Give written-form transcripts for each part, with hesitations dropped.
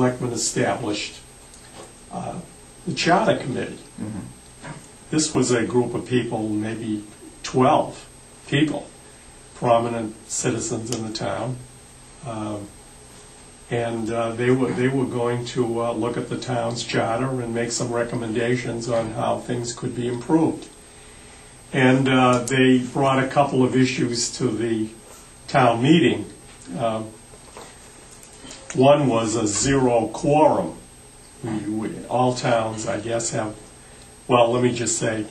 selectmen established the Charter Committee. This was a group of people, maybe 12 people, prominent citizens in the town, and they were going to look at the town's charter and make some recommendations on how things could be improved. And they brought a couple of issues to the town meeting. One was a zero quorum. All towns, I guess, have, well, let me just say,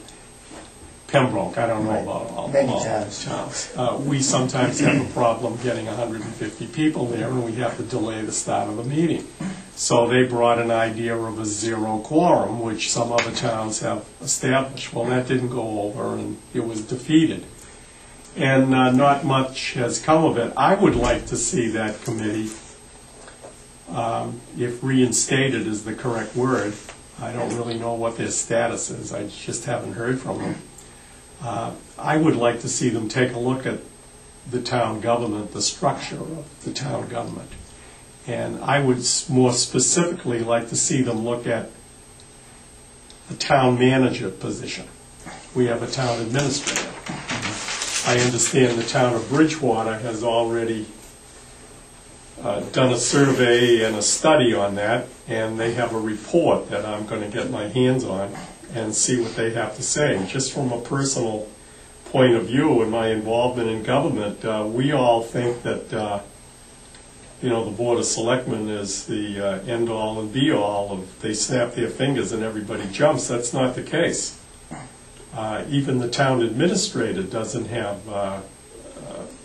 Pembroke, I don't know about all towns. We sometimes have a problem getting 150 people there, and we have to delay the start of the meeting. So they brought an idea of a zero quorum, which some other towns have established. Well, that didn't go over, and it was defeated. And not much has come of it. I would like to see that committee, if reinstated is the correct word. I don't really know what their status is. I just haven't heard from them. I would like to see them take a look at the town government, the structure of the town government. And I would more specifically like to see them look at the town manager position. We have a town administrator. I understand the town of Bridgewater has already done a survey and a study on that, and they have a report that I'm going to get my hands on and see what they have to say. Just from a personal point of view and my involvement in government, we all think that the Board of Selectmen is the end-all and be-all of they snap their fingers and everybody jumps. That's not the case. Even the town administrator doesn't have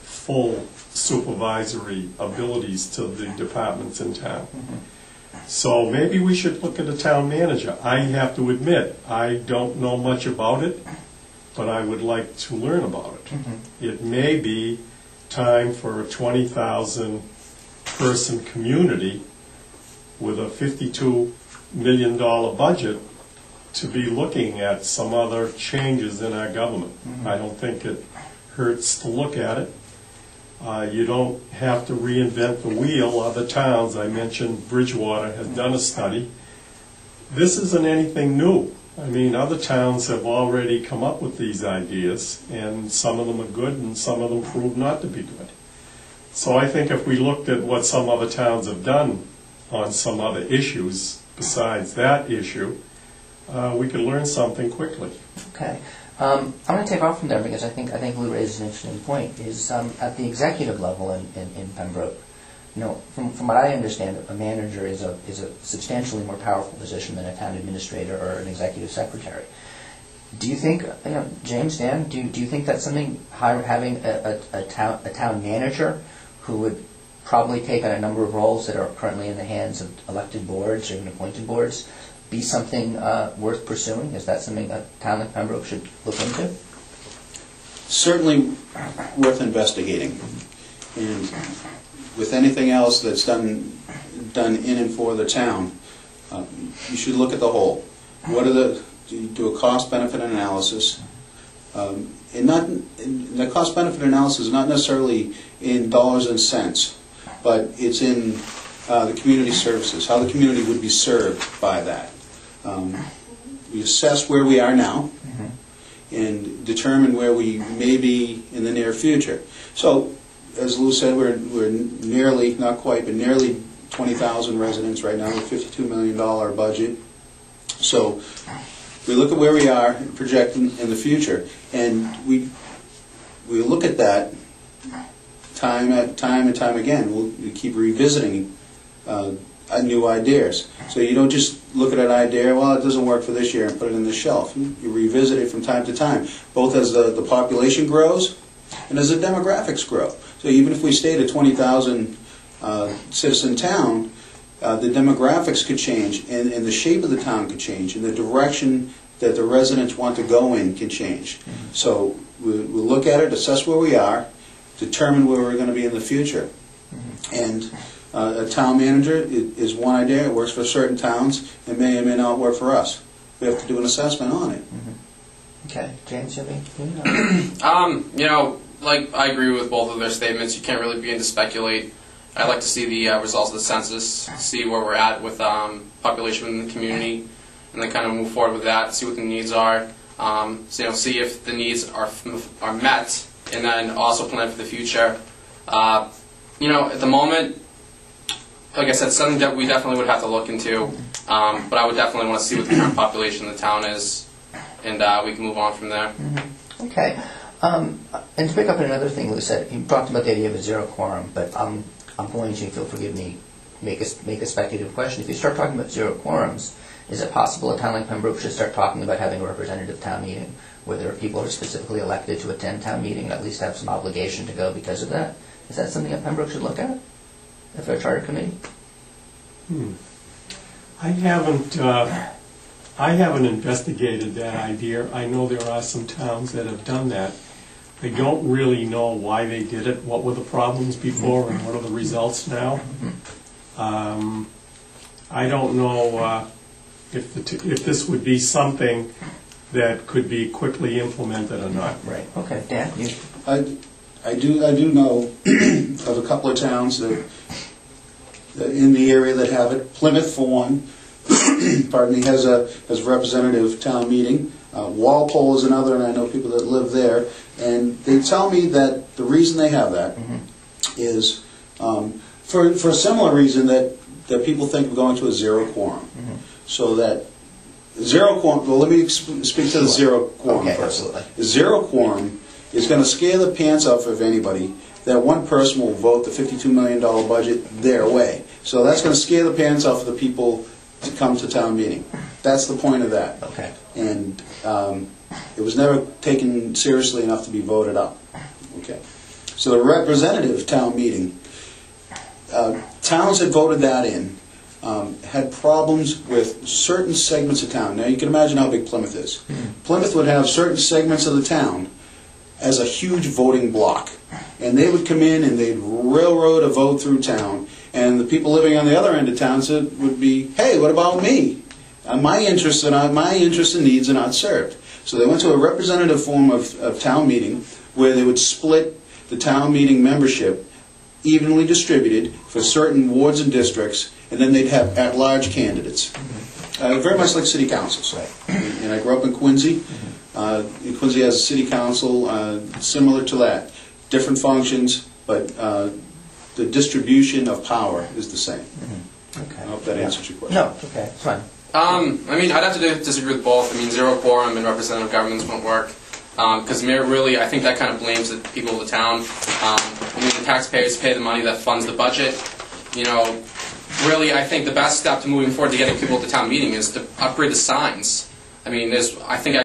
full supervisory abilities to the departments in town. So maybe we should look at a town manager. I have to admit, I don't know much about it, but I would like to learn about it. It may be time for a 20,000 person community with a $52 million budget to be looking at some other changes in our government. I don't think it hurts to look at it. You don't have to reinvent the wheel. Other towns, I mentioned Bridgewater has done a study. This isn't anything new. I mean, other towns have already come up with these ideas, and some of them are good and some of them prove not to be good. So I think if we looked at what some other towns have done on some other issues besides that issue, we could learn something quickly. Okay. I'm going to take off from there because I think Lou raises an interesting point. Is at the executive level in Pembroke, from what I understand, a manager is a substantially more powerful position than a town administrator or an executive secretary. Do you think, James, Dan, do you think that's something, having a town manager who would probably take on a number of roles that are currently in the hands of elected boards or even appointed boards, be something worth pursuing? Is that something a town like Pembroke should look into? Certainly worth investigating. And with anything else that's done in and for the town, you should look at the whole. Do a cost-benefit analysis. And the cost-benefit analysis is not necessarily in dollars and cents, but it's in the community services, how the community would be served by that. We assess where we are now and determine where we may be in the near future. So, as Lou said, we're nearly, not quite, but nearly 20,000 residents right now with a $52 million budget. So we look at where we are and project in the future, and we look at that time and time again. We keep revisiting new ideas. So you don't just look at an idea, well, it doesn't work for this year, and put it in the shelf. You revisit it from time to time, both as the population grows and as the demographics grow. So even if we stayed at 20,000 citizen town, the demographics could change, and the shape of the town could change, and the direction that the residents want to go in can change. So we'll look at it, assess where we are, determine where we're going to be in the future. And a town manager is one idea. It works for certain towns. It may or may not work for us. We have to do an assessment on it. Okay, James, you have anything? Like I agree with both of their statements. You can't really begin to speculate I'd like to see the results of the census, see where we're at with population within the community, and then kind of move forward with that, see what the needs are, so, see if the needs are met, and then also plan for the future. At the moment, like I said, something that we definitely would have to look into, but I would definitely want to see what the current population in the town is, and we can move on from there. Mm-hmm. Okay. And to pick up on another thing Lou said, you talked about the idea of a zero quorum, but I'm going to, if you'll forgive me, make a speculative question. If you start talking about zero quorums, is it possible a town like Pembroke should start talking about having a representative town meeting where there are people who are specifically elected to attend town meeting and at least have some obligation to go because of that? Is that something that Pembroke should look at if they're a charter committee? I haven't investigated that idea. I know there are some towns that have done that. I don't really know why they did it, what were the problems before, and what are the results now. I don't know if this would be something that could be quickly implemented or not. Right. Okay. Dan, you? I do know of a couple of towns that in the area that have it. Plymouth, for one, pardon me, has a representative town meeting. Walpole is another, and I know people that live there. And they tell me that the reason they have that is for a similar reason that people think of going to a zero quorum. So that zero quorum, well, let me speak to the zero quorum first. Absolutely. The zero quorum is going to scare the pants off of anybody that one person will vote the $52 million budget their way. So that's going to scare the pants off of the people to come to town meeting. That's the point of that. Okay. And it was never taken seriously enough to be voted up. Okay. So the representative town meeting, towns had voted that in, had problems with certain segments of town. Now you can imagine how big Plymouth is. Plymouth would have certain segments of the town as a huge voting block. And they would come in and they'd railroad a vote through town, and the people living on the other end of town would be, hey, what about me? My interests and needs are not served. So they went to a representative form of town meeting where they would split the town meeting membership evenly distributed for certain wards and districts, and then they'd have at-large candidates. Very much like city councils. And I grew up in Quincy. Quincy has a city council similar to that. Different functions, but the distribution of power is the same. Okay. I hope that answers your question. No, okay, it's fine. I'd have to disagree with both. Zero quorum and representative governments won't work. Because really, I think that kind of blames the people of the town. The taxpayers pay the money that funds the budget. Really, I think the best step to moving forward to getting people to town meeting is to upgrade the signs. I think